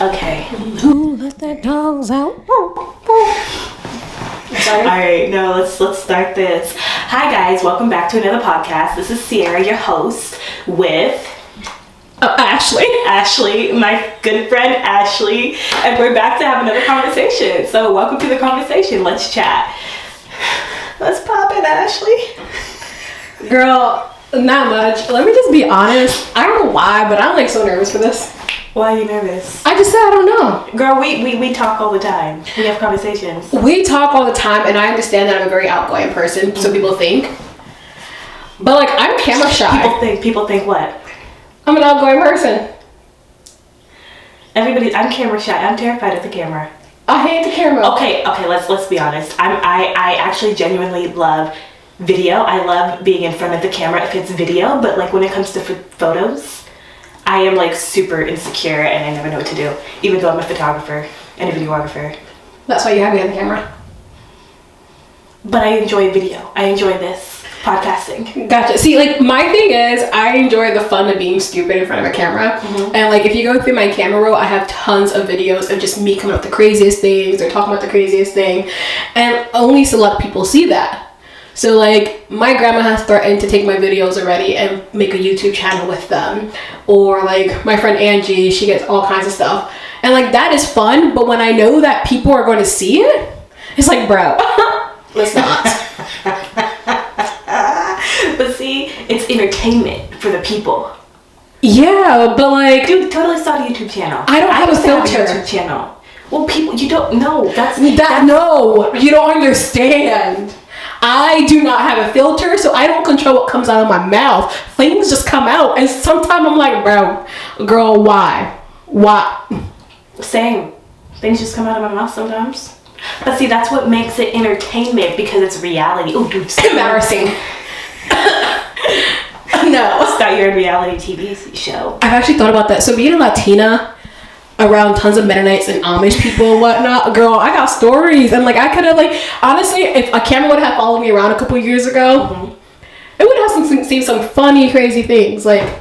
Okay. Who let the dogs out? Alright, no, let's start this. Hi guys, welcome back to another podcast. This is Sierra, your host, with Ashley, my good friend Ashley, and we're back to have another conversation. So welcome to the conversation. Let's chat. Let's pop it, Ashley. Girl, not much. Let me just be honest. I don't know why, but I'm like so nervous for this. Why are you nervous? I just said I don't know. Girl, we talk all the time. We have conversations. We talk all the time, and I understand that I'm a very outgoing person, so people think. But like, I'm camera shy. People think what? I'm an outgoing person. I'm camera shy. I'm terrified of the camera. I hate the camera. Okay, let's be honest. I actually genuinely love video. I love being in front of the camera if it's video, but like when it comes to photos, I am like super insecure and I never know what to do, even though I'm a photographer and a videographer. That's why you have me on the camera. But I enjoy video. I enjoy this podcasting. Gotcha. See, like my thing is I enjoy the fun of being stupid in front of a camera. Mm-hmm. And like if you go through my camera roll, I have tons of videos of just me coming up with the craziest things or talking about the craziest thing. And only select people see that. So like my grandma has threatened to take my videos already and make a YouTube channel with them. Or like my friend Angie, she gets all kinds of stuff. And like that is fun, but when I know that people are going to see it, it's like, bro, let's not. But see, it's entertainment for the people. Yeah, but like, dude, totally start a YouTube channel. I don't have a filter. Have a YouTube channel. Well, people, you don't know. No, you don't understand. I do not have a filter, so I don't control what comes out of my mouth. Things just come out, and sometimes I'm like, bro, girl, why? Same. Things just come out of my mouth sometimes. But see, that's what makes it entertainment, because it's reality. Oh, dude, it's embarrassing. No. Start your reality TV show. I've actually thought about that. So being a Latina around tons of Mennonites and Amish people and whatnot, girl, I got stories. And like I could have like, honestly, if a camera would have followed me around a couple years ago, mm-hmm. It would have seen some funny, crazy things. Like,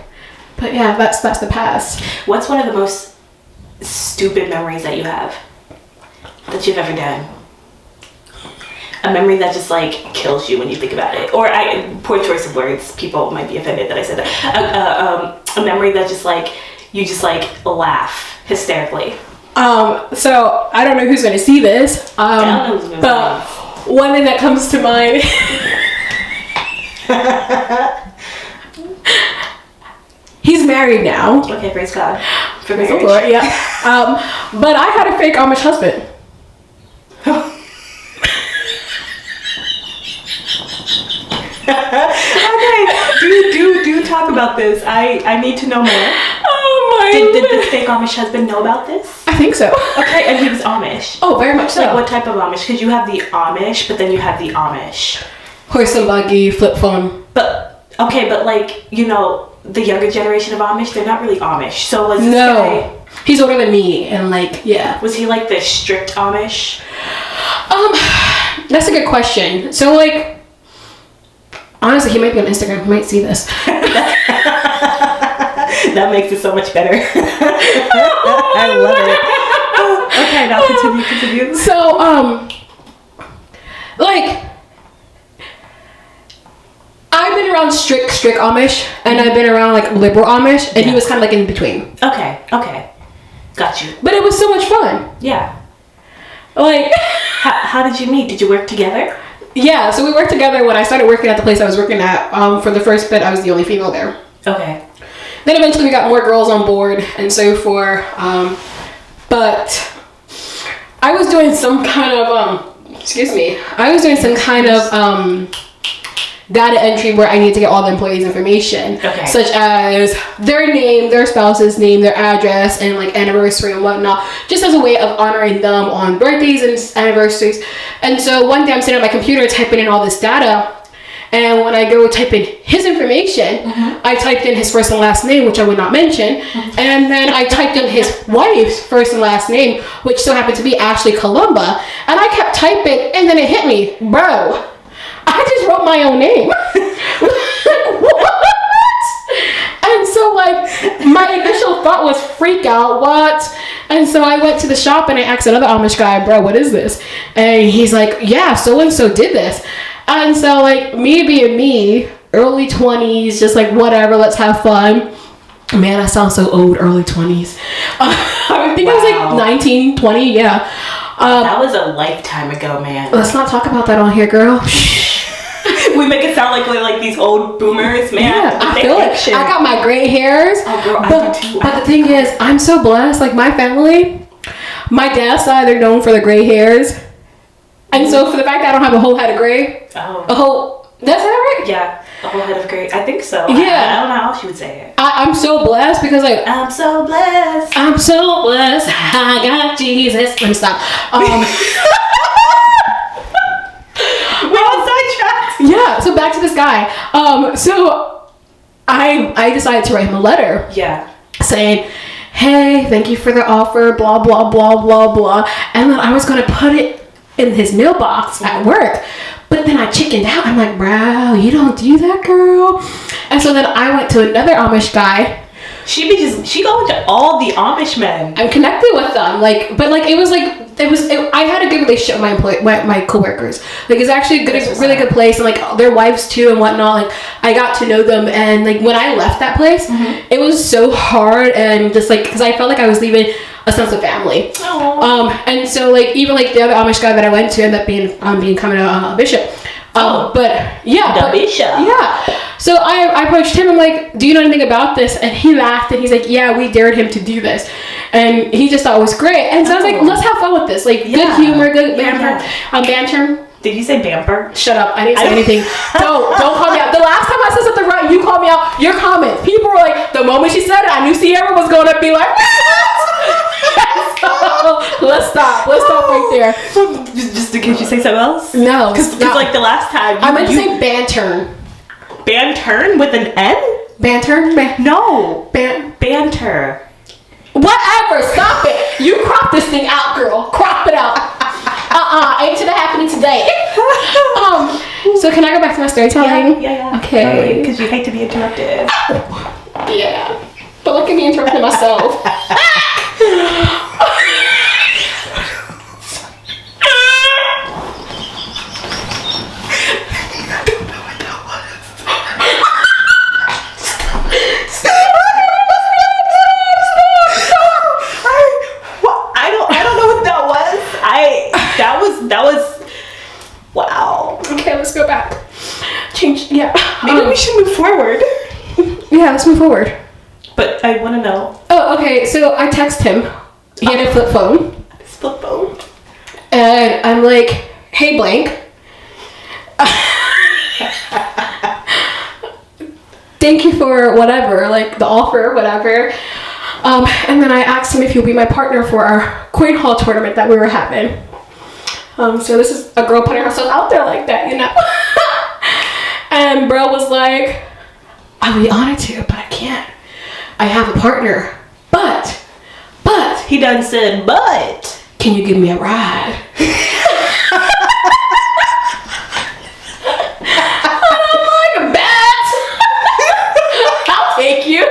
but yeah, that's the past. What's one of the most stupid memories that you have that you've ever done? A memory that just like kills you when you think about it, or poor choice of words. People might be offended that I said that. A memory that just like you just like laugh hysterically. So I don't know who's gonna see this. But one thing that comes to mind. He's married now. Okay, praise God. Praise the Lord, yeah. But I had a fake Amish husband. Okay, do talk about this. I need to know more. Oh my! Did the fake Amish husband know about this? I think so. Okay, and he was Amish. Oh, very much so. Like what type of Amish? Because you have the Amish, but then you have the Amish. Horse and buggy, flip phone. But okay, but like you know, the younger generation of Amish, they're not really Amish. So let's say he's older than me, and like yeah. Was he like the strict Amish? That's a good question. So like. Honestly, he might be on Instagram. He might see this. That makes it so much better. I love it. Okay, now continue. So, like, I've been around strict Amish, and I've been around like liberal Amish, and he was kind of like in between. Okay, got you. But it was so much fun. Yeah. Like, how did you meet? Did you work together? Yeah, so we worked together when I started working at the place I was working at. For the first bit, I was the only female there. Okay. Then eventually we got more girls on board and so forth. But I was doing some kind of, data entry where I needed to get all the employees' information. Okay. Such as their name, their spouse's name, their address, and like anniversary and whatnot, just as a way of honoring them on birthdays and anniversaries. And so one day I'm sitting at my computer typing in all this data, and when I go type in his information, mm-hmm. I typed in his first and last name, which I would not mention, mm-hmm. and then I typed in his wife's first and last name, which so happened to be Ashley Columba, and I kept typing, and then it hit me, bro, I just wrote my own name. What? And And so like my initial thought was freak out, what? And so I went to the shop and I asked another Amish guy, bro, what is this? And he's like, yeah, so and so did this. And so like me being me, early 20s, just like whatever, let's have fun. Man, I sound so old, early 20s. I think I was like 19, 20, yeah. That was a lifetime ago, man. Let's not talk about that on here, girl. We make it sound like we're like these old boomers, man. Yeah, I feel it. Shit. I got my gray hairs. Oh, girl, I but, do too. but the thing is, I'm so blessed. Like my family, my dad's side, they're known for the gray hairs. And so for the fact that I don't have a whole head of gray, that's that right? Yeah, a whole head of gray. I think so. Yeah. I don't know how else you would say it. I'm so blessed because like I'm so blessed. I'm so blessed. I got Jesus. Let me stop. We're on sidetracked. Yeah. So back to this guy. So I decided to write him a letter. Yeah. Saying, hey, thank you for the offer, blah blah blah blah blah, and then I was gonna put it in his mailbox at work. But then I chickened out. I'm like, bro, you don't do that, girl. And so then I went to another Amish guy. She going to all the Amish men. I'm connected with them, like, but like I had a good relationship with my coworkers. Like it's actually a really good place, and like their wives too and whatnot. Like I got to know them, and like when I left that place, it was so hard and just like because I felt like I was leaving a sense of family. Aww. And so like even like the other Amish guy that I went to ended up becoming a bishop. But yeah, bishop. Yeah. So I approached him. I'm like, do you know anything about this? And he laughed and he's like, yeah, we dared him to do this, and he just thought it was great. And so I was like, let's have fun with this. Like good humor, good banter. Banter. Did you say bamper? Shut up! I didn't say anything. Don't call me out. The last time I said something right, you called me out. Your comment. People were like, the moment she said it, I knew Sierra was going to be like. So, let's stop right there. Just in case you say something else. No, because like the last time I meant to say banter. Banter with an N? Banter? No. Banter. Whatever. Stop it. You crop this thing out, girl. Crop it out. Ain't to happening today. So can I go back to my storytelling? Yeah. Okay. Because you hate to be interrupted. Yeah. But look at me interrupting myself. That was wow. Okay, let's go back. Change. Yeah. Maybe we should move forward. Yeah, let's move forward. But I want to know. Oh, okay. So I text him. He had a flip phone. His flip phone. And I'm like, hey, blank. Thank you for whatever, like the offer, whatever. And then I asked him if he'll be my partner for our Queen Hall tournament that we were having. So this is a girl putting herself out there like that, you know. And bro was like, I'd be honored to, but I can't. I have a partner. But. He done said, but. Can you give me a ride? And I'm like, bet. I'll take you.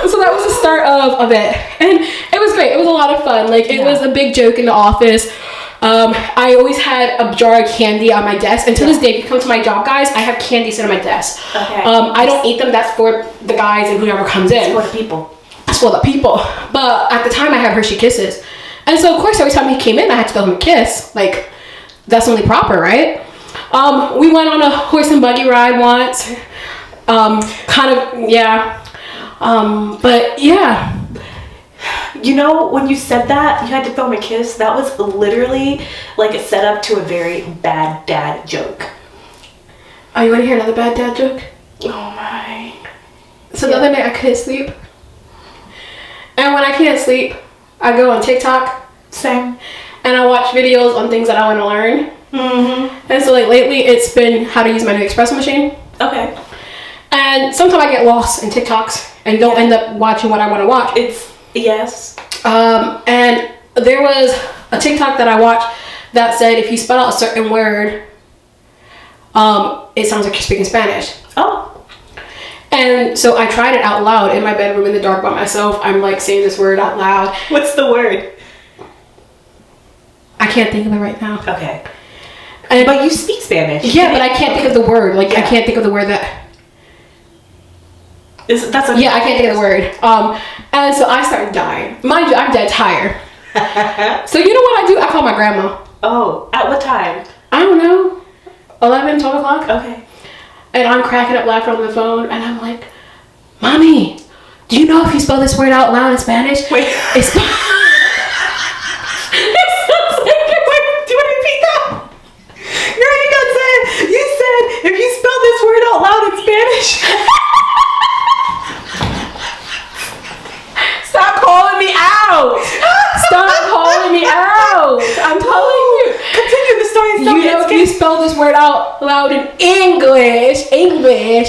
So that was the start of it. And it was great. It was a lot of fun. Like it was a big joke in the office. I always had a jar of candy on my desk. And to this day, if you come to my job, guys, I have candy sitting on my desk. Okay. I don't eat them. That's for the guys and whoever comes in. It's for the people. It's for the people. But at the time, I had Hershey Kisses. And so, of course, every time he came in, I had to throw him a kiss. Like, that's only proper, right? We went on a horse and buggy ride once. But yeah. You know, when you said that, you had to throw him a kiss, that was literally like a setup to a very bad dad joke. Oh, you want to hear another bad dad joke? Oh my. So the other night I couldn't sleep. And when I can't sleep, I go on TikTok. Same. And I watch videos on things that I want to learn. Mm-hmm. And so like lately it's been how to use my new espresso machine. Okay. And sometimes I get lost in TikToks and don't end up watching what I want to watch. Yes. And there was a TikTok that I watched that said if you spell out a certain word, it sounds like you're speaking Spanish. Oh. And so I tried it out loud in my bedroom in the dark by myself. I'm like saying this word out loud. What's the word? I can't think of it right now. Okay. And, But you speak Spanish. yeah, but I can't think of the word. Like, I Yeah. can't think of the word that... That's okay. Yeah, I can't think of the word. And so I started dying. Mind you, I'm dead tired. So you know what I do? I call my grandma. Oh, at what time? I don't know, 11, 12 o'clock. Okay. And I'm cracking up laughing on the phone. And I'm like, Mommy, do you know if you spell this word out loud in Spanish? Wait. It's... Wait, do you want to repeat that? You already got said. You said if you spell this word out loud in Spanish. Stop calling me out! Stop calling me out! I'm telling you. Continue the story. You know, if you spell this word out loud in English, it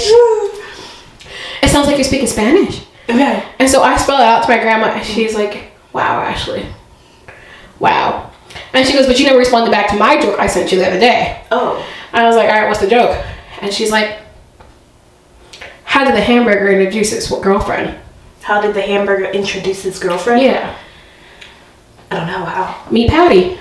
sounds like you're speaking Spanish. Okay. And so I spell it out to my grandma, and she's like, wow, Ashley. Wow. And she goes, but you never responded back to my joke I sent you the other day. Oh. I was like, all right, what's the joke? And she's like, how did the hamburger introduce his girlfriend? How did the hamburger introduce his girlfriend? Yeah. I don't know how. Meet Patty.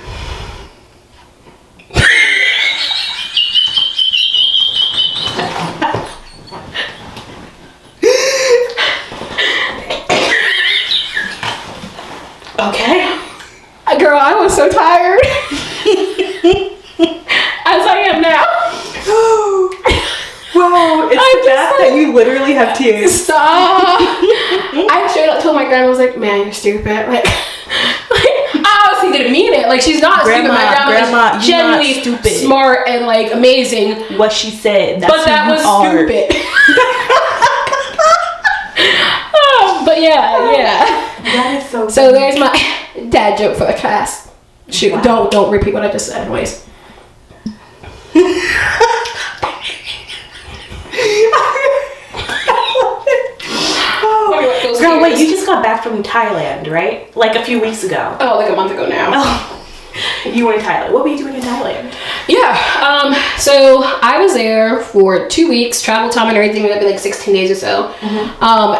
Okay. Girl, I was so tired. As I am now. Whoa, it's I'm the fact just that you literally have tears. Stop. I straight up told my grandma, I was like, man, you're stupid. Like I obviously didn't mean it. Like, she's not stupid. My grandma is genuinely stupid. smart and like amazing. What she said. That's But that was are. stupid. But yeah. That is so So there's my dad joke for the class. Shoot, Wow. don't repeat what I just said, anyways. Oh. Girl, wait, you just got back from Thailand, right? Like a few weeks ago. Oh, like a month ago now. Oh. You were in Thailand. What were you doing in Thailand? Yeah. So I was there for 2 weeks, travel time and everything. That'd be like 16 days or so.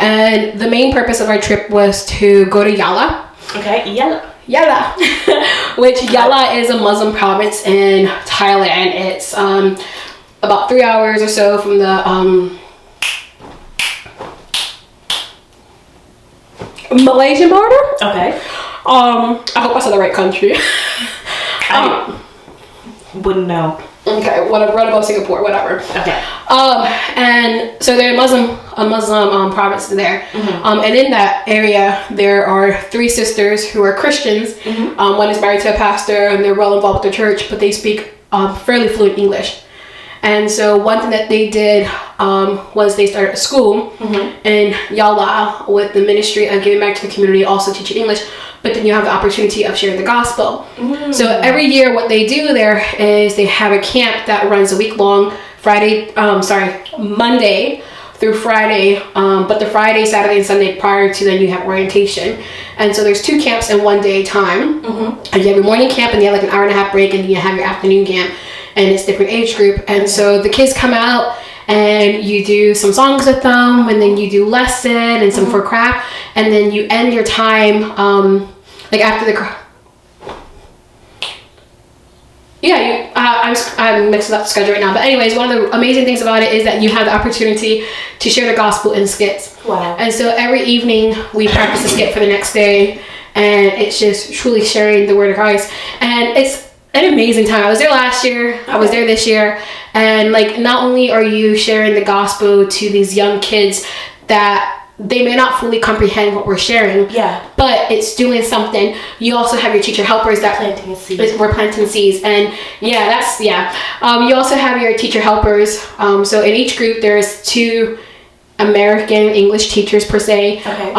And the main purpose of our trip was to go to Yala. Okay, yeah. Yala, which Yala is a Muslim province in Thailand. It's about 3 hours or so from the Malaysian border. Okay. I hope I said the right country. I wouldn't know. Okay, what I've read about Singapore, whatever. Okay. And so they're a Muslim province there. And in that area, there are 3 sisters who are Christians. One is married to a pastor, and they're well involved with the church, but they speak fairly fluent English. And so one thing that they did was they started a school in Yala with the ministry of giving back to the community, also teaching English. But then you have the opportunity of sharing the gospel. So every year what they do there is they have a camp that runs a week long, Monday through Friday. But the Friday, Saturday, and Sunday prior to then you have orientation. And so there's 2 camps in 1 day time. And you have your morning camp and you have like an 1.5 hour break, and then you have your afternoon camp, and it's different age group. And so the kids come out and you do some songs with them, and then you do lesson and some for craft, and then you end your time like after the I'm mixing up the schedule right now, but anyways, one of the amazing things about it is that you have the opportunity to share the gospel in skits. Wow. And so every evening we practice a skit for the next day, and it's just truly sharing the word of Christ, and it's an amazing time. I was there last year, I was there this year, and like not only are you sharing the gospel to these young kids that they may not fully comprehend what we're sharing, but it's doing something. You also have your teacher helpers that Planting a seed. we're planting seeds, and you also have your teacher helpers. So in each group there's 2 American English teachers per se, Okay.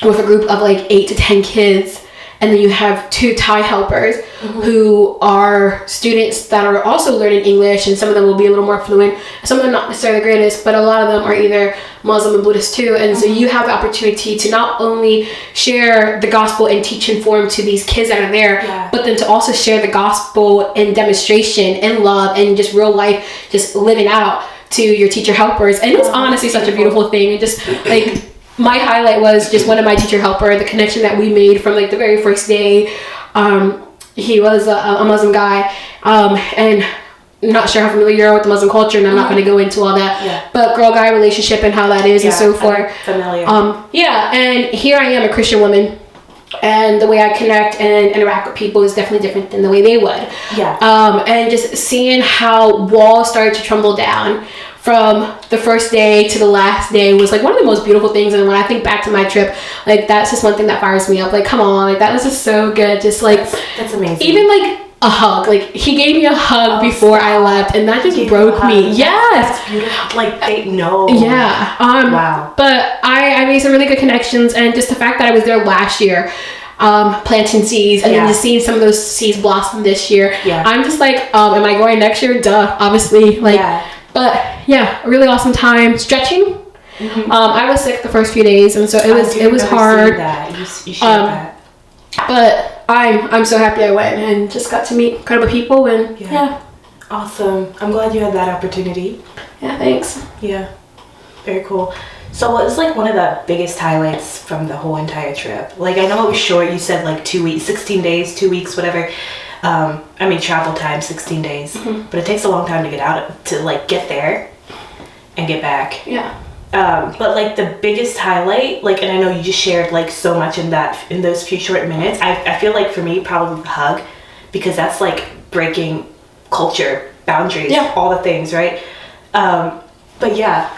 with a group of like 8 to 10 kids. and then you have 2 Thai helpers who are students that are also learning English, and some of them will be a little more fluent, some of them not necessarily the greatest, but a lot of them are either Muslim and Buddhist too. And so you have the opportunity to not only share the gospel and teach and form to these kids that are there, but then to also share the gospel in demonstration and love and just real life, just living out to your teacher helpers. And it's honestly such a beautiful thing. And just like, my highlight was just one of my teacher helper, the connection that we made from like the very first day. He was a Muslim guy, and I'm not sure how familiar you are with the Muslim culture, and I'm not going to go into all that, but girl-guy relationship and how that is and so forth. Familiar. And here I am, a Christian woman, and the way I connect and interact with people is definitely different than the way they would. And just seeing how walls started to tremble down from the first day to the last day was like one of the most beautiful things. And when I think back to my trip, like that's just one thing that fires me up. Like, come on, like that was just so good. Just like that's amazing. Even like a hug, like he gave me a hug before I left, and that just broke me. Yes, that's beautiful. Like they know. Yeah. Wow. But I made some really good connections, and just the fact that I was there last year, planting seeds, and then just seeing some of those seeds blossom this year. I'm just like, am I going next year? Duh, obviously. Like, but yeah, a really awesome time stretching. I was sick the first few days, and so it was hard. You shared that. But I'm so happy I went and just got to meet incredible people, and awesome. I'm glad you had that opportunity. Yeah, thanks. Yeah, very cool. So what was like one of the biggest highlights from the whole entire trip? Like I know it was short. You said like 2 weeks, 16 days, 2 weeks, whatever. I mean travel time 16 days, but it takes a long time to get there and get back. But like the biggest highlight, like, and I know you just shared like so much in those few short minutes. I feel like for me probably the hug, because that's like breaking culture boundaries, all the things, right? But yeah,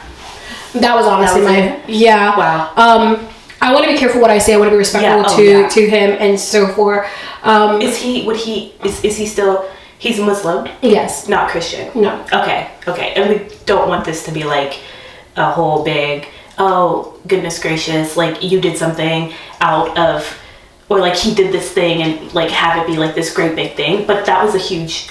that was honestly wow. I want to be careful what I say. I want to be respectful to him and so forth. Is he still? He's Muslim? Yes. Not Christian? No. Okay. And we don't want this to be like a whole big, oh goodness gracious, like you did something out of, or like he did this thing and like have it be like this great big thing. But that was a huge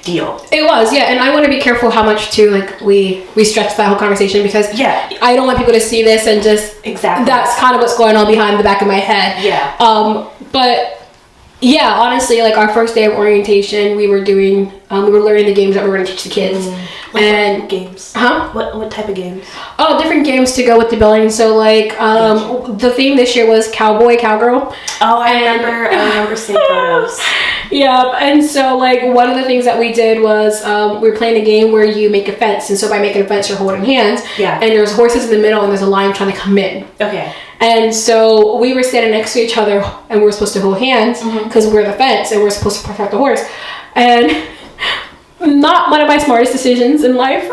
deal. It was, and I want to be careful how much too like we stretch that whole conversation, because I don't want people to see this and just that's kind of what's going on behind the back of my head. But yeah, honestly, like our first day of orientation, we were doing we were learning the games that we were going to teach the kids. What games? Huh? What type of games? Oh, different games to go with the building. So like the theme this year was cowboy, cowgirl. Oh, I remember seeing photos. And so like one of the things that we did was we were playing a game where you make a fence, and so by making a fence you're holding hands. And there's horses in the middle, and there's a lion trying to come in. Okay. And so we were standing next to each other, and we were supposed to hold hands because we're the fence, and we're supposed to protect the horse. And not one of my smartest decisions in life,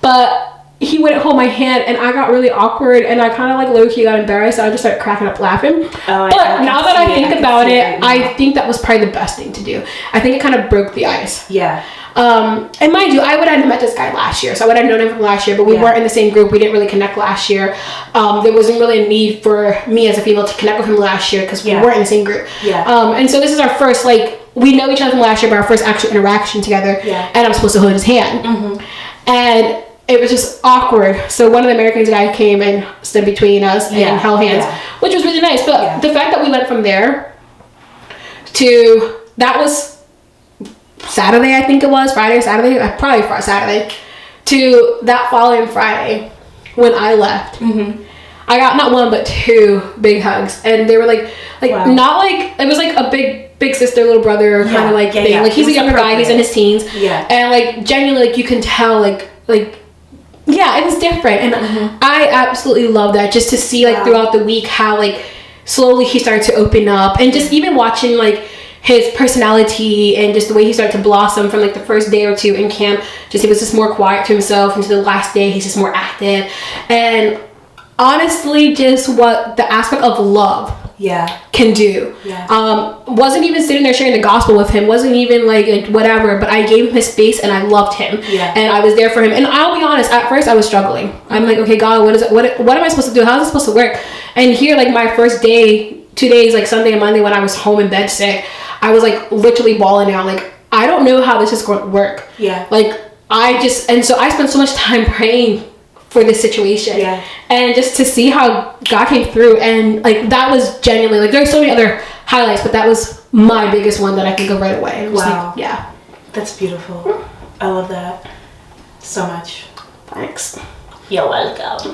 but he wouldn't hold my hand, and I got really awkward, and I kind of like low-key got embarrassed, and I just started cracking up laughing. But now that I think about it, I think that was probably the best thing to do. I think it kind of broke the ice. And mind you, I would have met this guy last year, so I would have known him from last year, but we weren't in the same group. We didn't really connect last year. There wasn't really a need for me as a female to connect with him last year because we weren't in the same group. And so this is our first, like, we know each other from last year, but our first actual interaction together, and I'm supposed to hold his hand. And it was just awkward. So one of the Americans guy came and stood between us and held hands, which was really nice. But the fact that we went from there to, that was Saturday, I think it was, Friday or Saturday, probably Saturday, to that following Friday when I left. I got not one but 2 big hugs, and they were like not like, it was like a big sister, little brother kind of like thing. Like he's a younger guy, he's in his teens, and like genuinely like you can tell like it was different, and I absolutely love that, just to see like throughout the week how like slowly he started to open up, and just even watching like his personality and just the way he started to blossom from like the first day or 2 in camp. Just he was just more quiet to himself, and to the last day he's just more active, and honestly just what the aspect of love can do. Wasn't even sitting there sharing the gospel with him, wasn't even like whatever, but I gave him his space and I loved him, and I was there for him. And I'll be honest, at first I was struggling. I'm like, okay God, what am I supposed to do? How is this supposed to work? And here, like my first day 2 days, like Sunday and Monday, when I was home in bed sick, I was like literally bawling out. Like, I don't know how this is going to work. Yeah. Like, and so I spent so much time praying for this situation. Yeah. And just to see how God came through, and like that was genuinely, like, there's so many other highlights, but that was my biggest one that I can go right away. It was Wow. like, yeah. That's beautiful. I love that so much. Thanks. You're welcome.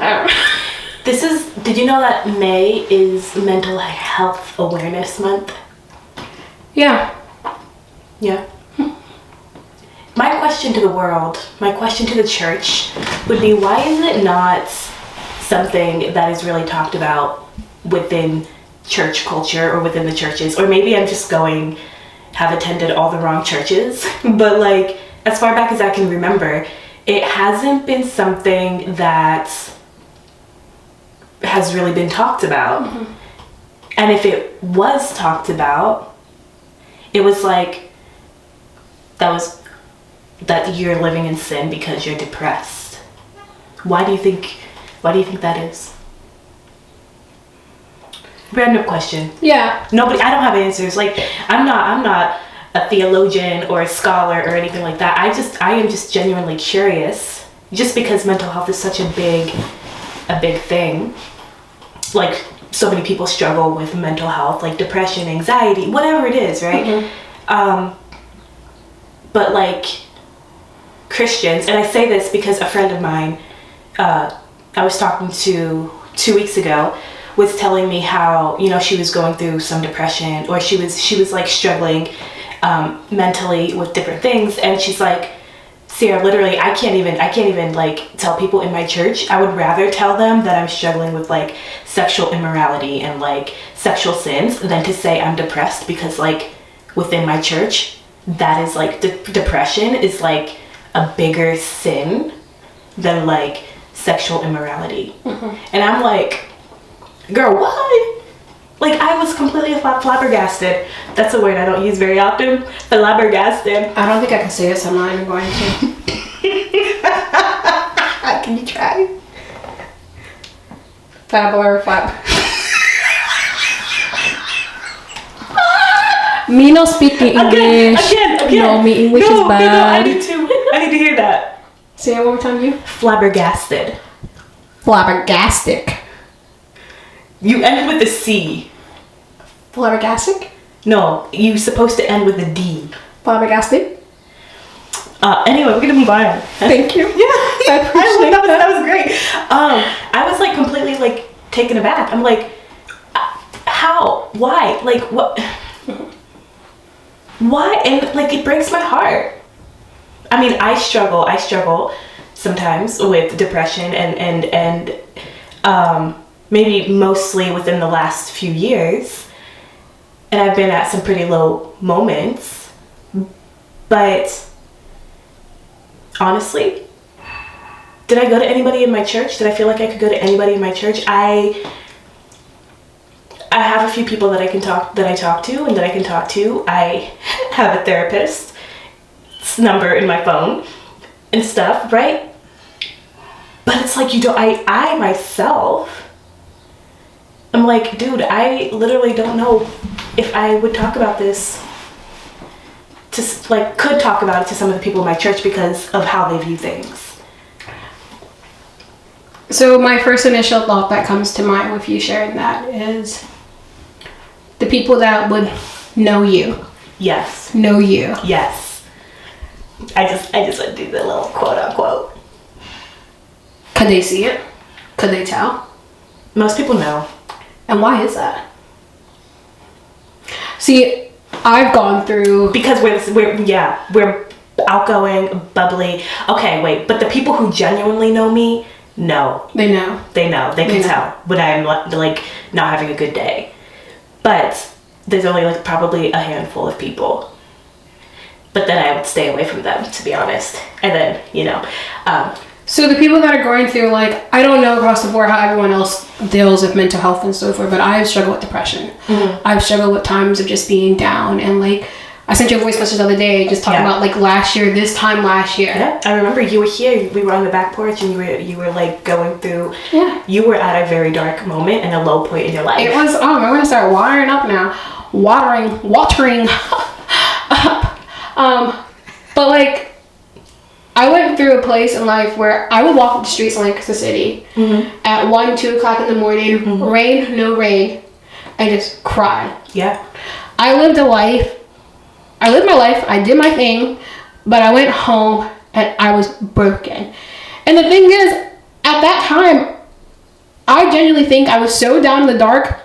Did you know that May is Mental Health Awareness Month? Yeah. Yeah. My question to the world, my question to the church would be, why is it not something that is really talked about within church culture or within the churches? Or maybe I'm just have attended all the wrong churches, but like, as far back as I can remember, it hasn't been something that has really been talked about. Mm-hmm. And if it was talked about, it was like, that you're living in sin because you're depressed. Why do you think that is? Random question. Yeah. I don't have answers. Like, I'm not a theologian or a scholar or anything like that. I am just genuinely curious, just because mental health is such a big thing. Like, so many people struggle with mental health, like depression, anxiety, whatever it is, right? Mm-hmm. But like, Christians, and I say this because a friend of mine, I was talking to 2 weeks ago, was telling me how, she was going through some depression, or she was like struggling mentally with different things, and she's like, Sierra, literally, I can't even like tell people in my church. I would rather tell them that I'm struggling with like sexual immorality and like sexual sins than to say I'm depressed, because like within my church, that is like depression is like a bigger sin than like sexual immorality. Mm-hmm. And I'm like, girl, what? Like, I was completely flabbergasted. That's a word I don't use very often. Flabbergasted. I don't think I can say this. I'm not even going to. Can you try? Flab. Me no speak English. Again. No, me English is bad. No, I need to hear that. Say it one more time, you. Flabbergasted. Flabbergastic. You end with a C. Flabbergastic? No, you're supposed to end with a D. Flabbergastic? Anyway, we're gonna move on. Thank you. Yeah, I appreciate that was great. I was like completely like taken aback. I'm like, how? Why? Like, what? Why? And like, it breaks my heart. I mean, I struggle sometimes with depression and maybe mostly within the last few years. And I've been at some pretty low moments. But honestly, did I go to anybody in my church? Did I feel like I could go to anybody in my church? I have a few people that I talk to and that I can talk to. I have a therapist's number in my phone and stuff, right? But it's like, I myself, I'm like, dude, I literally don't know if I would talk about this could talk about it to some of the people in my church because of how they view things. So my first initial thought that comes to mind with you sharing that is the people that would know you. Yes. Know you. Yes. I just want to do the little quote unquote. Could they see it? Could they tell? Most people know. And why is that? See, I've gone through... Because we're outgoing, bubbly. Okay, wait, but the people who genuinely know me, no. They know. They can tell when I'm like not having a good day. But there's only like probably a handful of people. But then I would stay away from them, to be honest. And then, so the people that are going through, like, I don't know across the board how everyone else deals with mental health and so forth, but I've struggled with depression. Mm-hmm. I've struggled with times of just being down, and like, I sent you a voice message the other day just talking about like last year, this time last year. Yeah, I remember you were here. We were on the back porch, and you were like going through. Yeah. You were at a very dark moment and a low point in your life. It was. I'm gonna start watering up now. Watering up. But like, I went through a place in life where I would walk the streets in Lancaster City at 1, 2 o'clock in the morning, rain, no rain, and just cry. Yeah. I lived my life, I did my thing, but I went home and I was broken. And the thing is, at that time, I genuinely think I was so down in the dark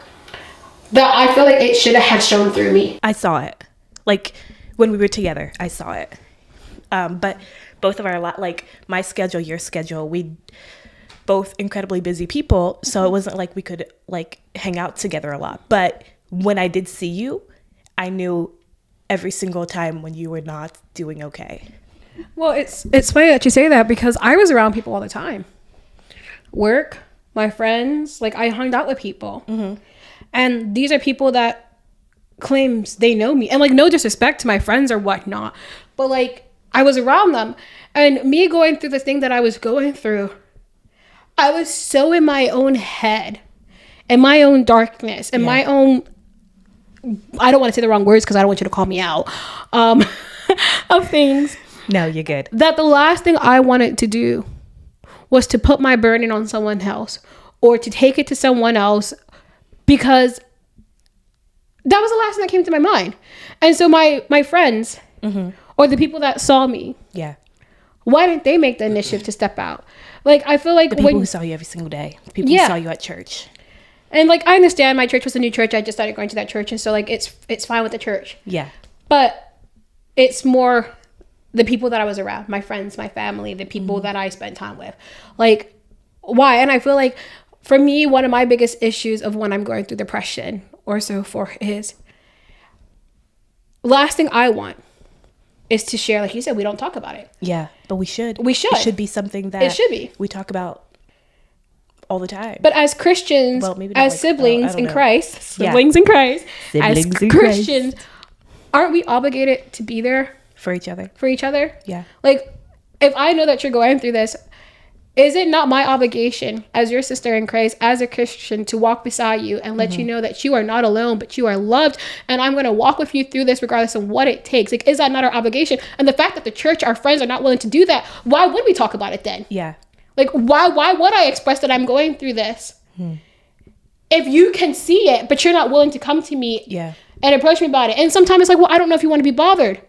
that I feel like it should have had shown through me. I saw it. Like, when we were together, I saw it. But both of our, like, my schedule, your schedule, we both incredibly busy people, so it wasn't like we could, like, hang out together a lot. But when I did see you, I knew every single time when you were not doing okay. Well, it's funny that you say that because I was around people all the time. Work, my friends, like I hung out with people. And these are people that claims they know me. And like no disrespect to my friends or whatnot, but like I was around them. And me going through the thing that I was going through, I was so in my own head and my own darkness and my own, I don't want to say the wrong words because I don't want you to call me out, of things. No, you're good. That the last thing I wanted to do was to put my burden on someone else or to take it to someone else because that was the last thing that came to my mind. And so my friends or the people that saw me, why didn't they make the initiative to step out? Like, I feel like the people who saw you every single day, the people who saw you at church. And like, I understand my church was a new church. I just started going to that church. And so like, it's fine with the church. Yeah. But it's more the people that I was around, my friends, my family, the people that I spent time with. Like, why? And I feel like for me, one of my biggest issues of when I'm going through depression or so forth is last thing I want is to share, like you said, we don't talk about it. Yeah, but we should. We should. It should be something that it should be. We talk about all the time. But as Christians, as siblings in Christ, as Christians, aren't we obligated to be there for each other? Yeah. Like, if I know that you're going through this, is it not my obligation as your sister in Christ, as a Christian, to walk beside you and let you know that you are not alone, but you are loved, and I'm going to walk with you through this regardless of what it takes? Like, is that not our obligation? And the fact that the church, our friends, are not willing to do that, why would we talk about it then? Yeah. Like, why would I express that I'm going through this? If you can see it, but you're not willing to come to me and approach me about it. And sometimes it's like, well, I don't know if you want to be bothered.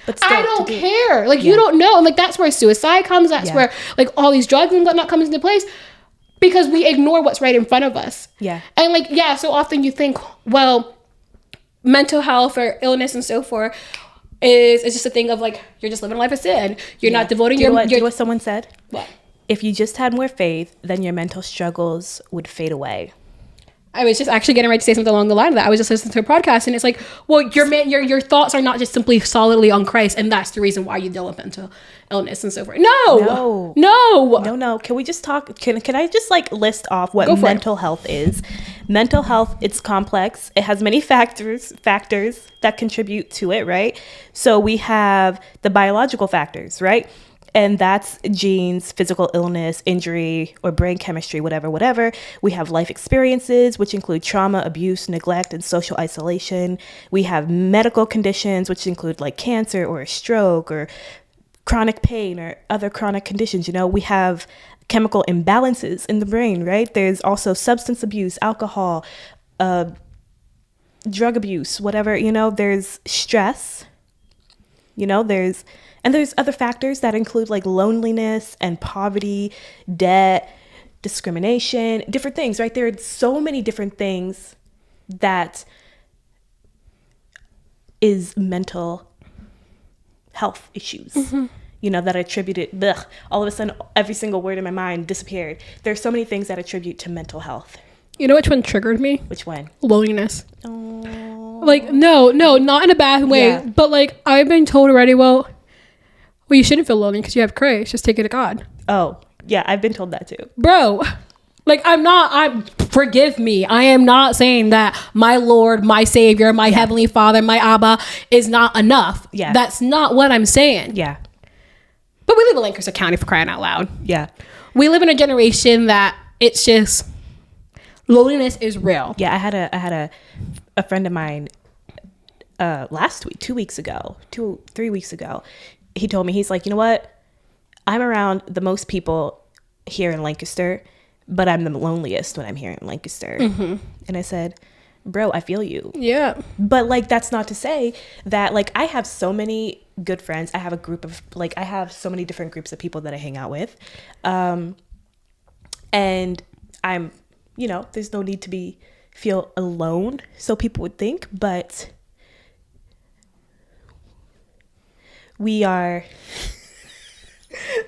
But still, I don't care. Like, you don't know. And like, that's where suicide comes. That's where like all these drugs and whatnot comes into place because we ignore what's right in front of us. Yeah. And like, so often you think, well, mental health or illness and so forth is just a thing of like, you're just living a life of sin. You're not devoting Do you know what someone said? What? If you just had more faith, then your mental struggles would fade away. I was just actually getting ready to say something along the line of that. I was just listening to a podcast and it's like, well, your thoughts are not just simply solidly on Christ, and that's the reason why you deal with mental illness and so forth. No. Can we just talk? Can I just like list off what mental health is? Mental health, it's complex. It has many factors that contribute to it, right? So we have the biological factors, right? And that's genes, physical illness, injury, or brain chemistry, whatever. We have life experiences, which include trauma, abuse, neglect, and social isolation. We have medical conditions, which include like cancer or a stroke or chronic pain or other chronic conditions. You know, we have chemical imbalances in the brain, right? There's also substance abuse, alcohol, drug abuse, whatever, you know, there's stress, you know, there's other factors that include like loneliness and poverty, debt, discrimination, different things, right? There are so many different things that is mental health issues, you know, that attributed, all of a sudden, every single word in my mind disappeared. There's so many things that attribute to mental health. You know which one triggered me? Which one? Loneliness. Oh. Like, no, not in a bad way, but like, I've been told already, well, you shouldn't feel lonely because you have Christ. Just take it to God. Oh, yeah, I've been told that too. Bro, Like, forgive me. I am not saying that my Lord, my Savior, my Heavenly Father, my Abba is not enough. Yeah. That's not what I'm saying. Yeah. But we live in Lancaster County, for crying out loud. Yeah. We live in a generation that it's just, loneliness is real. Yeah. I had a friend of mine last week, 3 weeks ago. He told me, he's like, you know what? I'm around the most people here in Lancaster, but I'm the loneliest when I'm here in Lancaster. Mm-hmm. And I said, bro, I feel you. Yeah. But like, that's not to say that like I have so many good friends. I have a group of like, I have so many different groups of people that I hang out with. And I'm, you know, there's no need to feel alone. So people would think, but we are,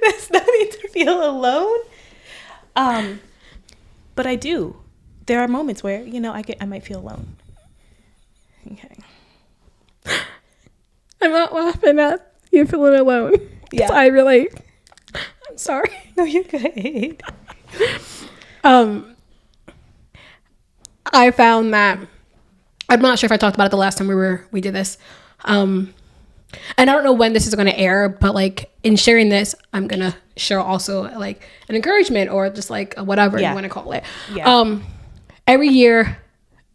there's no need to feel alone. But I do. There are moments where, you know, I might feel alone. Okay. I'm not laughing at you feeling alone. Yeah. I really, I'm sorry. No, you're good. I found that, I'm not sure if I talked about it the last time we did this. And I don't know when this is going to air, but like in sharing this, I'm going to share also like an encouragement or just like whatever you want to call it. Yeah. Every year,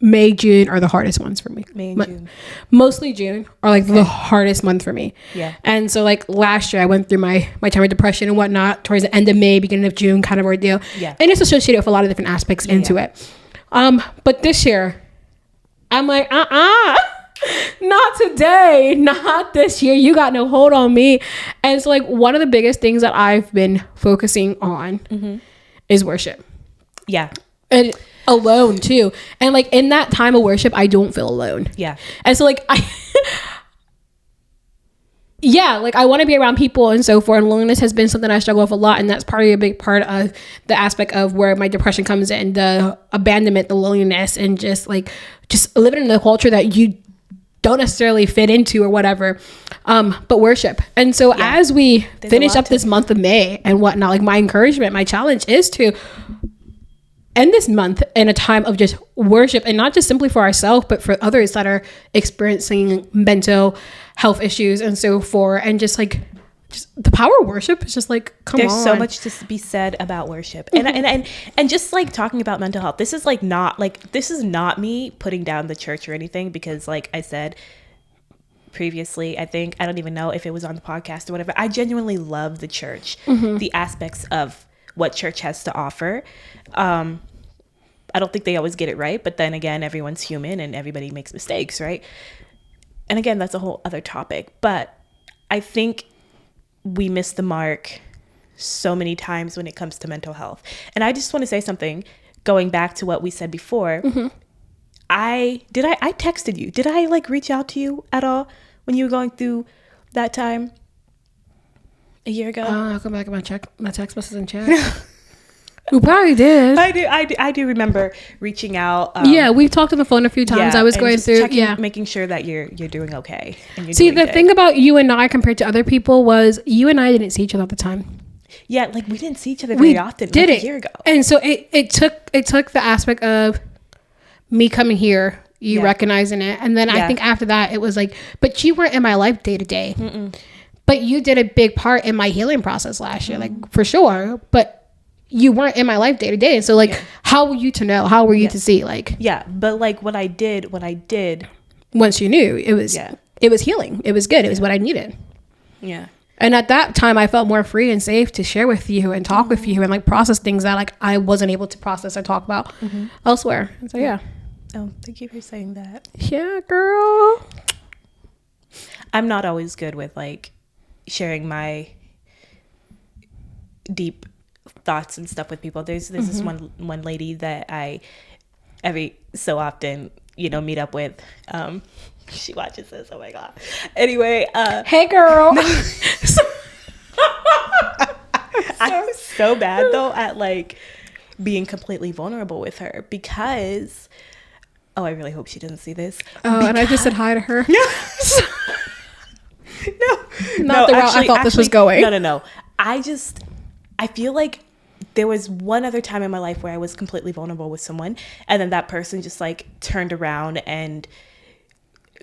May, June are the hardest ones for me. May and June. Mostly June are like the hardest month for me. Yeah. And so like last year I went through my time of depression and whatnot towards the end of May, beginning of June kind of ordeal. Yeah. And it's associated with a lot of different aspects into it. But this year, I'm like, not today, not this year. You got no hold on me. And so like one of the biggest things that I've been focusing on is worship. Yeah. And alone too. And like in that time of worship, I don't feel alone. Yeah. And so like I want to be around people and so forth. And loneliness has been something I struggle with a lot. And that's probably a big part of the aspect of where my depression comes in, the abandonment, the loneliness, and just living in the culture that you don't necessarily fit into or whatever, but worship. And so as we finish up this month of May and whatnot, like my encouragement, my challenge is to end this month in a time of just worship, and not just simply for ourselves, but for others that are experiencing mental health issues and so forth. And just the power of worship is just like, There's so much to be said about worship. And just like talking about mental health, this is not me putting down the church or anything, because like I said previously, I don't even know if it was on the podcast or whatever, I genuinely love the church, the aspects of what church has to offer. I don't think they always get it right, but then again, everyone's human and everybody makes mistakes, right? And again, that's a whole other topic, but I think we miss the mark so many times when it comes to mental health. And I just want to say something, going back to what we said before. I texted you. Did I like reach out to you at all when you were going through that time a year ago? I'll go back and my text messages and chat. We probably did. I do remember reaching out. Yeah, we've talked on the phone a few times. I was going through, making sure that you're doing okay. And you're See, the thing about you and I compared to other people was you and I didn't see each other at the time. Yeah, like we didn't see each other very often. Did like a year ago. And so it took the aspect of me coming here, you recognizing it, and then I think after that it was like, but you weren't in my life day to day. But you did a big part in my healing process last year, like for sure. But you weren't in my life day to day. And so like, how were you to know? How were you to see? Like, but like what I did once you knew, it was healing. It was good. It was what I needed. Yeah. And at that time I felt more free and safe to share with you and talk with you and like process things that like I wasn't able to process or talk about elsewhere. And so, Oh, thank you for saying that. Yeah, girl. I'm not always good with like sharing my deep thoughts and stuff with people. There's this one lady that I every so often meet up with. She watches this, oh my god. Anyway, hey girl. I'm so bad though at like being completely vulnerable with her, because I really hope she doesn't see this. And I just said hi to her. No, the route I thought this was going. No. I feel like there was one other time in my life where I was completely vulnerable with someone, and then that person just like turned around and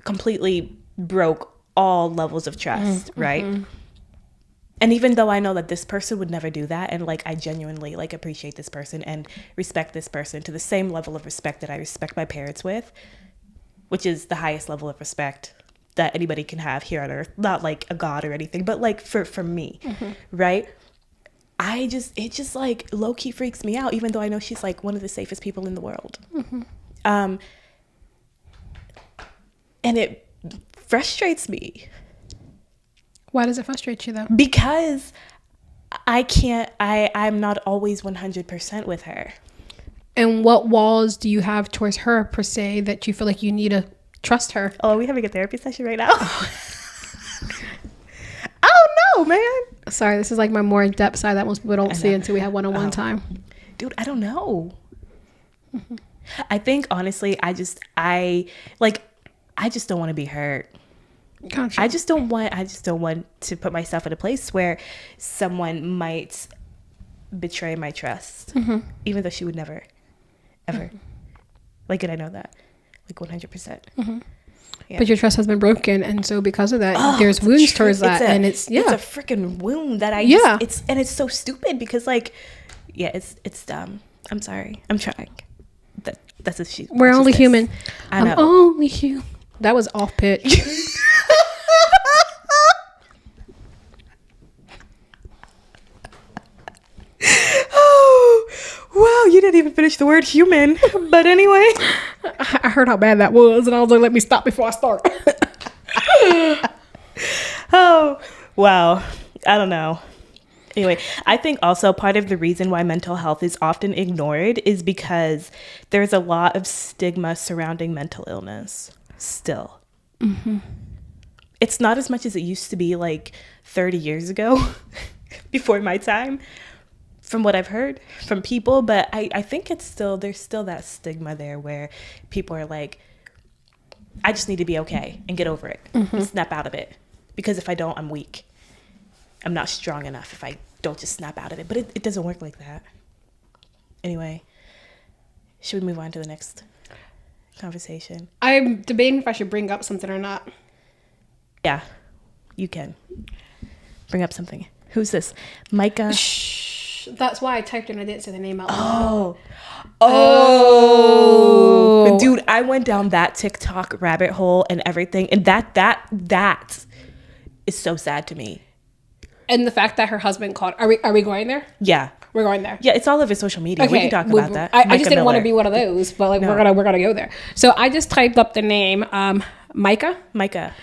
completely broke all levels of trust, right? And even though I know that this person would never do that, and like I genuinely like appreciate this person and respect this person to the same level of respect that I respect my parents with, which is the highest level of respect that anybody can have here on earth, not like a god or anything, but like for me, right? It just like low-key freaks me out, even though I know she's like one of the safest people in the world. And it frustrates me. Why does it frustrate you though? Because I'm not always 100% with her. And what walls do you have towards her per se that you feel like you need to trust her? Oh, are we having a therapy session right now? Oh no, man. Sorry, this is like my more in-depth side that most people don't see until we have one-on-one time. Dude, I don't know. I think honestly, I just don't want to be hurt. Gotcha. I just don't want to put myself in a place where someone might betray my trust, even though she would never, ever. Like, and I know that, like 100%. Yeah. But your trust has been broken, and so because of that, there's wounds towards that, and it's a freaking wound that it's so stupid because like, it's dumb. I'm sorry. I'm trying. That's what she. We're only human. I'm only human. That was off pitch. Oh, wow, you didn't even finish the word human. But anyway. I heard how bad that was, and I was like, let me stop before I start. Oh, wow. I don't know. Anyway, I think also part of the reason why mental health is often ignored is because there's a lot of stigma surrounding mental illness still. It's not as much as it used to be like 30 years ago before my time, from what I've heard from people, but I think there's still that stigma there where people are like, I just need to be okay and get over it and snap out of it, because if I don't, I'm weak. I'm not strong enough if I don't just snap out of it. But it doesn't work like that. Anyway, should we move on to the next conversation? I'm debating if I should bring up something or not. Yeah, you can. Bring up something. Who's this? Micah? Shh. That's why I typed in. I didn't say the name out loud. Oh. Dude, I went down that TikTok rabbit hole and everything. And that is so sad to me. And the fact that her husband called. Are we going there? Yeah. We're going there. Yeah, it's all over social media. We can talk about that. I just didn't want to be one of those, but like we're gonna go there. So I just typed up the name Micah Miller.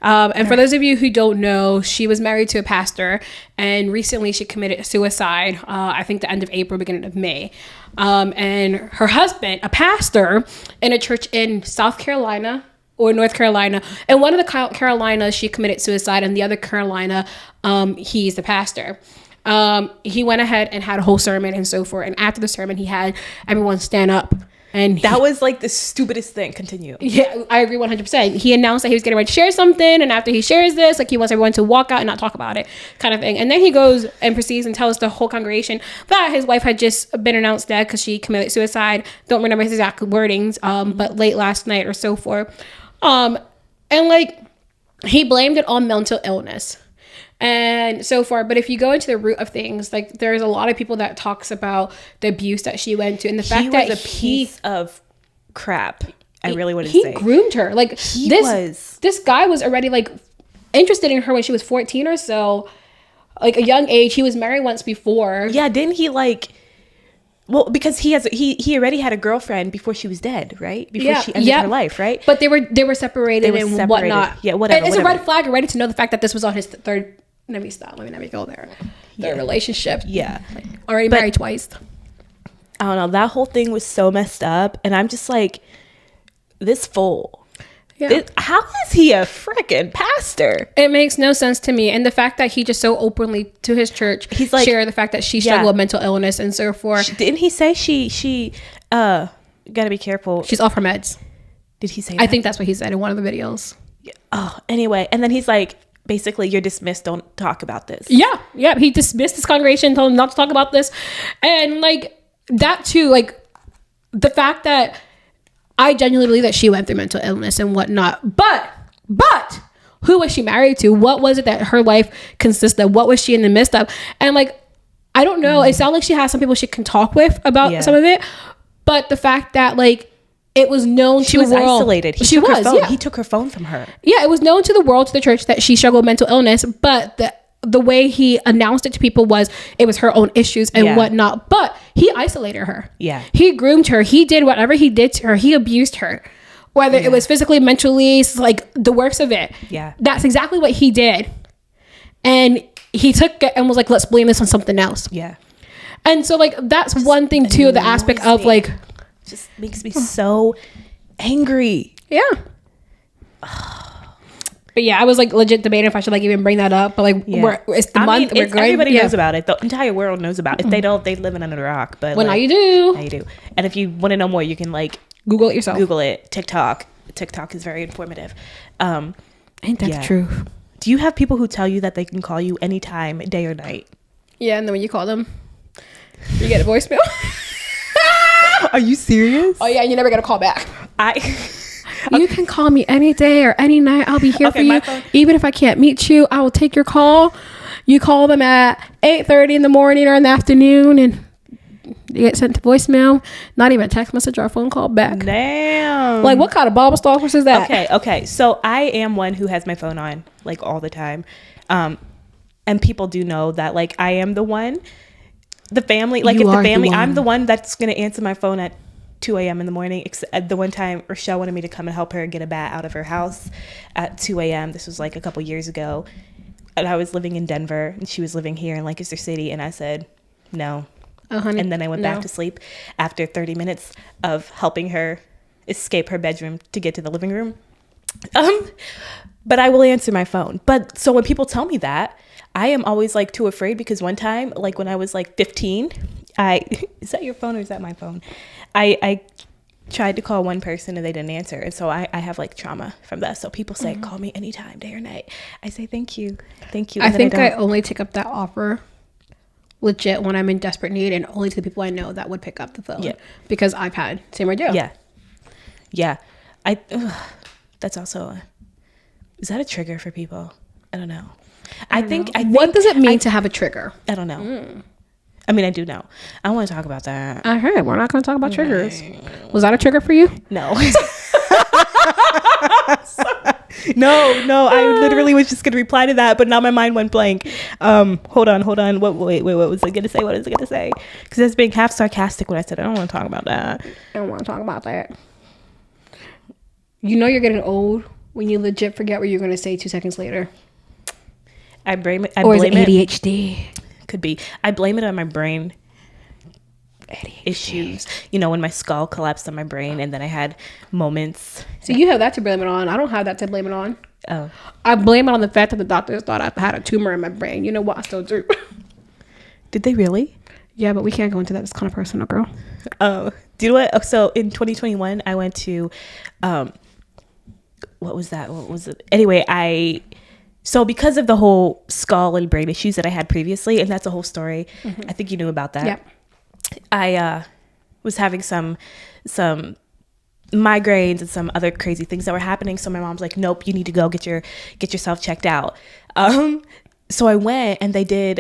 And for those of you who don't know, she was married to a pastor, and recently she committed suicide. I think the end of April, beginning of May. And her husband, a pastor in a church in South Carolina or North Carolina, and one of the Carolinas she committed suicide, and the other Carolina, he's the pastor. He went ahead and had a whole sermon and so forth. And after the sermon, he had everyone stand up. And that was like the stupidest thing. Continue. Yeah, I agree 100%. He announced that he was getting ready to share something, and after he shares this, like he wants everyone to walk out and not talk about it, kind of thing. And then he goes and proceeds and tells the whole congregation that his wife had just been announced dead because she committed suicide. Don't remember his exact wordings, but late last night or so forth. And like he blamed it on mental illness and so forth. But if you go into the root of things, like there's a lot of people that talks about the abuse that she went to, and the fact that he was a piece of crap. I really want to he say groomed her. Like this guy was already like interested in her when she was 14 or so, like a young age. He was married once before. Yeah, didn't he like? Well, because he already had a girlfriend before she was dead, right? Before she ended her life, right? But they were separated and whatnot. Yeah, whatever. And it's a red flag already to know the fact that this was on his third. Let me go there. Their relationship. Yeah. Like, already married twice. I don't know. That whole thing was so messed up. And I'm just like, this fool. Yeah. How is he a freaking pastor? It makes no sense to me. And the fact that he just so openly to his church he's like, share the fact that she struggled with mental illness and so forth. Didn't he say she gotta be careful. She's off her meds. Did he say that? I think that's what he said in one of the videos. Oh, anyway. And then he's like, basically, you're dismissed. Don't talk about this. Yeah. He dismissed his congregation, told them not to talk about this. And like that too, like the fact that I genuinely believe that she went through mental illness and whatnot. But who was she married to? What was it that her life consisted of? What was she in the midst of? And like, I don't know. It sounds like she has some people she can talk with about some of it. But the fact that like it was known to the world. She was isolated. He took her phone. Yeah. He took her phone from her. Yeah, it was known to the world, to the church, that she struggled with mental illness. But the way he announced it to people was it was her own issues and whatnot. But he isolated her. Yeah. He groomed her. He did whatever he did to her. He abused her. Whether it was physically, mentally, like the works of it. Yeah. That's exactly what he did. And he took it and was like, let's blame this on something else. Yeah. And so like that's just one thing too, the aspect of like just makes me so angry. Yeah. But yeah, I was like legit debating if I should like even bring that up. But like it's the month. Everybody knows about it. The entire world knows about it. If they don't, they live under a rock. But well, now you do. Now you do. And if you want to know more, you can like Google it yourself. Google it. TikTok is very informative. Ain't that the truth? Do you have people who tell you that they can call you anytime, day or night? Yeah, and then when you call them, you get a voicemail. Are you serious? Oh yeah, you never get a call back. You You can call me any day or any night. I'll be here for you. Even if I can't meet you, I will take your call. You call them at 8:30 in the morning or in the afternoon, and you get sent to voicemail. Not even a text message or a phone call back. Damn. Like, what kind of Bible stalkers is that? Okay. So I am one who has my phone on like all the time, and people do know that like I am the one. The family, like if the family, I'm the one that's gonna answer my phone at 2 a.m. in the morning. Except the one time Rochelle wanted me to come and help her get a bat out of her house at 2 a.m. This was like a couple years ago, and I was living in Denver and she was living here in Lancaster City, and I said no. Honey, and then I went back to sleep after 30 minutes of helping her escape her bedroom to get to the living room. But I will answer my phone. But so when people tell me that, I am always like too afraid, because one time, like when I was like 15, is that your phone or is that my phone? I tried to call one person and they didn't answer. And so I have like trauma from that. So people say, call me anytime, day or night. I say, thank you. And I think I only take up that offer legit when I'm in desperate need, and only to the people I know that would pick up the phone. Yeah. Because I've had same idea. Yeah. That's also is that a trigger for people? I don't know. I think what does it mean to have a trigger? I don't know. I mean, I do know. I want to talk about that. I heard we're not going to talk about triggers. Was that a trigger for you? No. No. I literally was just going to reply to that, but now my mind went blank. Hold on. Wait. What was I going to say? Because I was being half sarcastic when I said I don't want to talk about that. I don't want to talk about that. You know you're getting old when you legit forget what you're going to say 2 seconds later. I blame it. Or is it ADHD? Could be. I blame it on my brain issues. You know, when my skull collapsed on my brain, and then I had moments. So you have that to blame it on. I don't have that to blame it on. Oh. I blame it on the fact that the doctors thought I had a tumor in my brain. You know what? I still do. Did they really? Yeah, but we can't go into that. It's kind of personal, girl. Oh. Do you know what? So in 2021, I went to, what was that? What was it? Anyway, so because of the whole skull and brain issues that I had previously, and that's a whole story. I think you knew about that. Yeah. I was having some migraines and some other crazy things that were happening. So my mom's like, nope, you need to go get yourself checked out. So I went, and they did,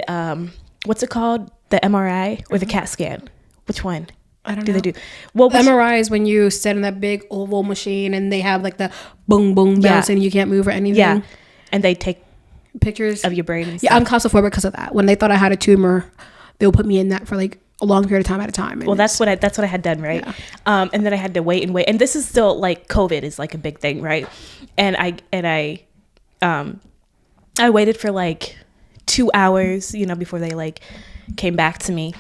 what's it called? The MRI or the CAT scan? Which one? I don't know. They do? Well, MRI is when you sit in that big oval machine and they have like the boom boom bouncing and you can't move or anything. Yeah. And they take pictures of your brain and stuff. Yeah, I'm claustrophobic because of that. When they thought I had a tumor, they'll put me in that for like a long period of time at a time. Well, that's what I had done, right? Yeah. And then I had to wait. And this is still like COVID is like a big thing, right? And I waited for like 2 hours, you know, before they like came back to me.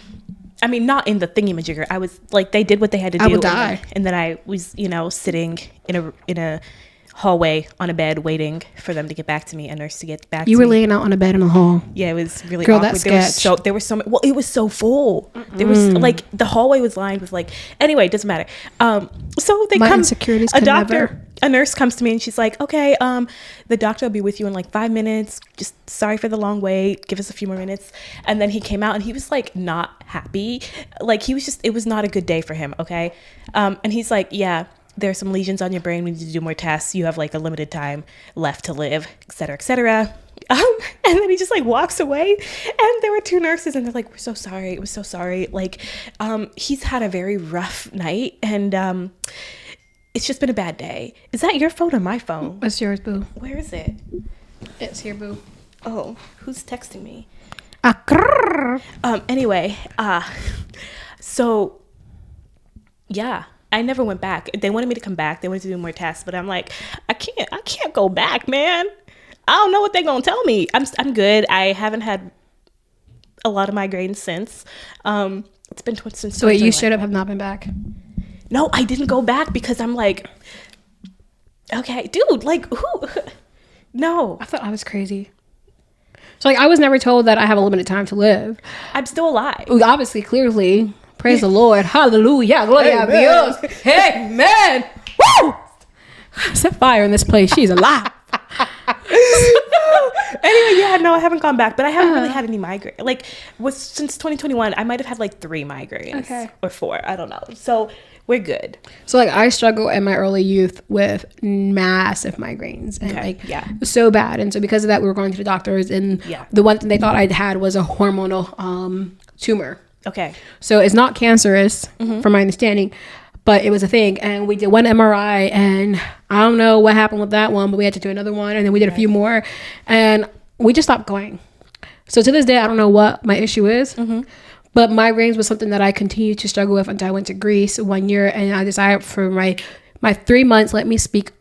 I mean, not in the thingy-majigger. I was like, they did what they had to do. I would die. And then I was, you know, sitting in a hallway on a bed waiting for them to get back to me, a nurse to get back to me. You were laying out on a bed in the hall. Yeah, it was really Girl, awkward. There were so many, well, it was so full. There was like the hallway was lined with like, anyway, it doesn't matter. So they My come insecurities a doctor a nurse comes to me and she's like, okay, the doctor will be with you in like 5 minutes. Just sorry for the long wait. Give us a few more minutes. And then he came out and he was like not happy. Like it was not a good day for him. Okay. And he's like, yeah, there's some lesions on your brain. We need to do more tests. You have like a limited time left to live, et cetera, et cetera. And then he just like walks away, and there were 2 nurses and they're like, we're so sorry. It was so sorry. Like, he's had a very rough night, and, it's just been a bad day. Is that your phone or my phone? What's yours, boo? Where is it? It's here, boo. Oh, who's texting me? Ah, Anyway, so yeah, I never went back. They wanted me to come back. They wanted to do more tests, but I'm like, I can't go back, man. I don't know what they're gonna tell me. I'm good. I haven't had a lot of migraines since. It's been since. So wait, you straight up have not been back? No, I didn't go back because I'm like, okay, dude, like who? No, I thought I was crazy. So like, I was never told that I have a limited time to live. I'm still alive. Well, obviously, clearly, praise the Lord, hallelujah, gloria a Dios, amen. Woo! Set fire in this place. She's alive. Anyway, yeah, no, I haven't gone back, but I haven't really had any migraine. Like, since 2021, I might have had like 3 migraines or 4. I don't know. So we're good. So like, I struggle in my early youth with massive migraines and so bad. And so because of that, we were going to the doctors, and the one thing they thought I'd had was a hormonal tumor. Okay. So it's not cancerous, from my understanding, but it was a thing. And we did 1 MRI, and I don't know what happened with that one, but we had to do another one, and then we did a few more, and we just stopped going. So to this day, I don't know what my issue is, but migraines was something that I continued to struggle with until I went to Greece 1 year, and I decided for my 3 months, let me speak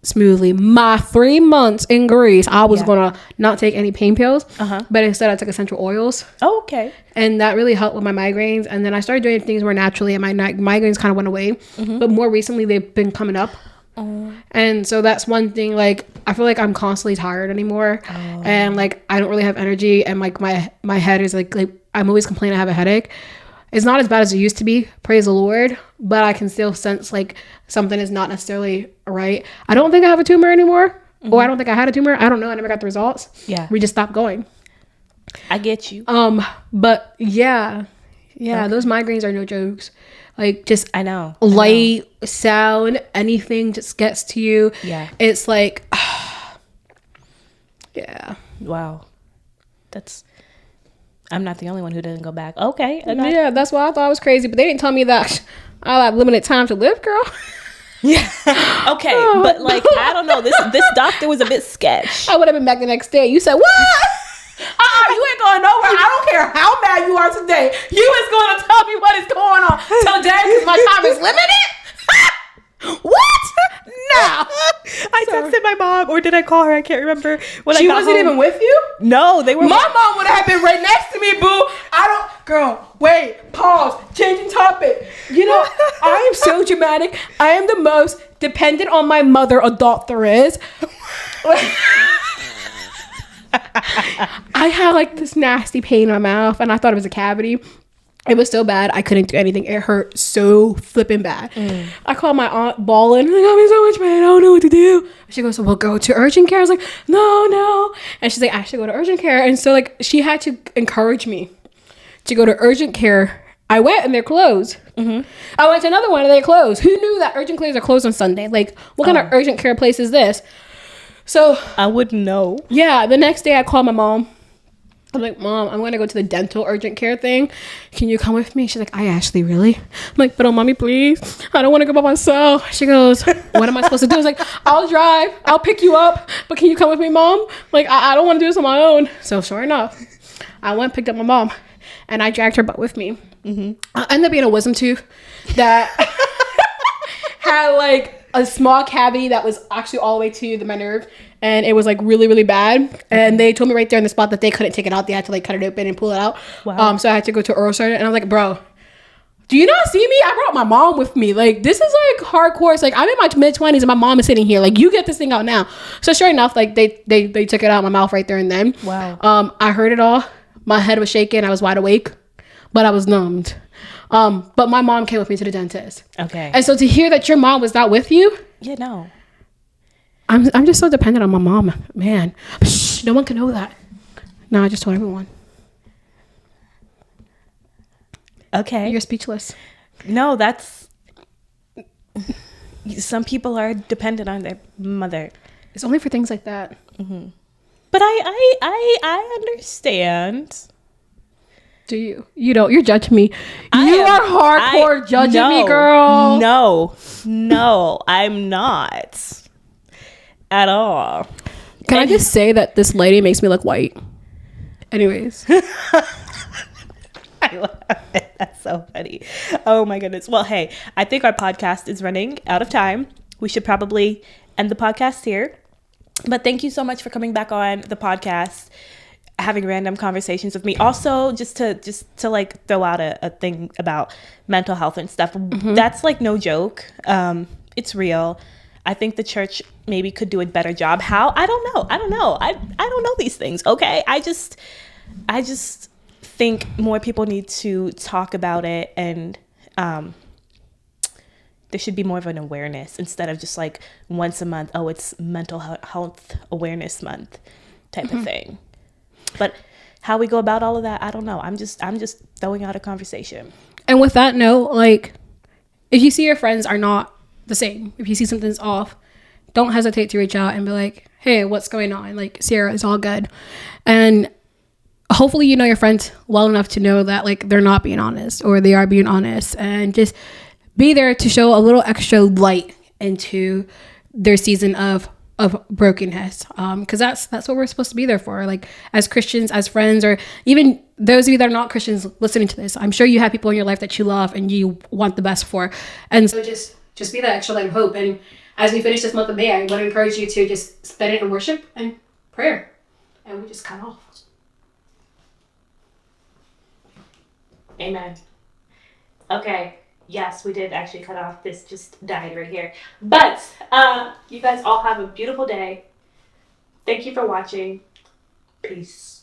smoothly, my 3 months in Greece, I was gonna not take any pain pills, but instead I took essential oils. Oh, okay. And that really helped with my migraines. And then I started doing things more naturally, and my migraines kind of went away. But more recently, they've been coming up. And so that's one thing. Like, I feel like I'm constantly tired anymore, and like I don't really have energy, and like my head is like I'm always complaining I have a headache. It's not as bad as it used to be, praise the Lord, but I can still sense like something is not necessarily right. I don't think I have a tumor anymore, or I don't think I had a tumor. I don't know. I never got the results. Yeah, we just stopped going. I get you. But yeah, those migraines are no jokes. Like, just I know light sound, anything just gets to you. Yeah, it's like, yeah. Wow, I'm not the only one who didn't go back. Okay. Yeah, that's why I thought I was crazy, but they didn't tell me that I have limited time to live, girl. Yeah. Okay, but like, I don't know. This doctor was a bit sketch. I would have been back the next day. You said, what? You ain't going nowhere. I don't care how mad you are today. You is going to tell me what is going on today because my time is limited? What? No. I texted my mom, or did I call her? I can't remember. She wasn't even with you? No, they were. My mom would have been right next to me, boo. Girl, wait, pause, changing topic. You know, I am so dramatic. I am the most dependent on my mother adult there is. I had like this nasty pain in my mouth, and I thought it was a cavity. It was so bad, I couldn't do anything. It hurt so flipping bad. I called my aunt bawling. Like, I'm in so much pain. I don't know what to do. She goes, well, go to urgent care. I was like, no. And she's like, I should go to urgent care. And so like, she had to encourage me to go to urgent care. I went, and they're closed. I went to another one, and they're closed. Who knew that urgent cares are closed on Sunday? Like, what kind of urgent care place is this? So I wouldn't know. Yeah, the next day I called my mom. I'm like, Mom, I'm going to go to the dental urgent care thing. Can you come with me? She's like, Ashley, really? I'm like, but Mommy, please. I don't want to go by myself. She goes, what am I supposed to do? I was like, I'll drive. I'll pick you up. But can you come with me, Mom? Like, I don't want to do this on my own. So sure enough, I went and picked up my mom, and I dragged her butt with me. I ended up being a wisdom tooth that had like a small cavity that was actually all the way to my nerve, and it was like really, really bad. And they told me right there in the spot that they couldn't take it out. They had to like cut it open and pull it out. Wow. So I had to go to oral surgeon, and I was like, bro, do you not see me? I brought my mom with me. Like, this is like hardcore. It's like, I'm in my mid-20s and my mom is sitting here. Like, you get this thing out now. So sure enough, like they took it out of my mouth right there and then. Wow. I heard it all. My head was shaking. I was wide awake, but I was numbed. But my mom came with me to the dentist. Okay. And so to hear that your mom was not with you, Yeah, no. I'm just so dependent on my mom, man. Shh, no one can know that. No, I just told everyone. Okay. You're speechless. No, that's... Some people are dependent on their mother. It's only for things like that. But I understand. Do you? You don't. You're judging me. You are hardcore judging me, girl. No, I'm not. At all. Can I just say that this lady makes me look white? Anyways. I love it. That's so funny. Oh my goodness. Well, hey, I think our podcast is running out of time. We should probably end the podcast here. But thank you so much for coming back on the podcast, having random conversations with me. Also, just to like throw out a thing about mental health and stuff. That's like no joke. It's real. I think the church maybe could do a better job. How? I don't know. I don't know these things. Okay. I just think more people need to talk about it, and there should be more of an awareness instead of just like once a month, oh, it's mental health awareness month type of thing. But how we go about all of that, I don't know. I'm just throwing out a conversation. And with that note, like, if you see your friends are not the same, if you see something's off, don't hesitate to reach out and be like, hey, what's going on? Like, Sierra, it's all good. And hopefully you know your friends well enough to know that like they're not being honest, or they are being honest, and just be there to show a little extra light into their season of brokenness, because that's what we're supposed to be there for, like as Christians, as friends, or even those of you that are not Christians listening to this. I'm sure you have people in your life that you love and you want the best for, and so just be that extra light of hope. And as we finish this month of May, I want to encourage you to just spend it in worship and prayer, and we just cut off. Amen. Okay. Yes, we did actually cut off. This just died right here. But you guys all have a beautiful day. Thank you for watching. Peace.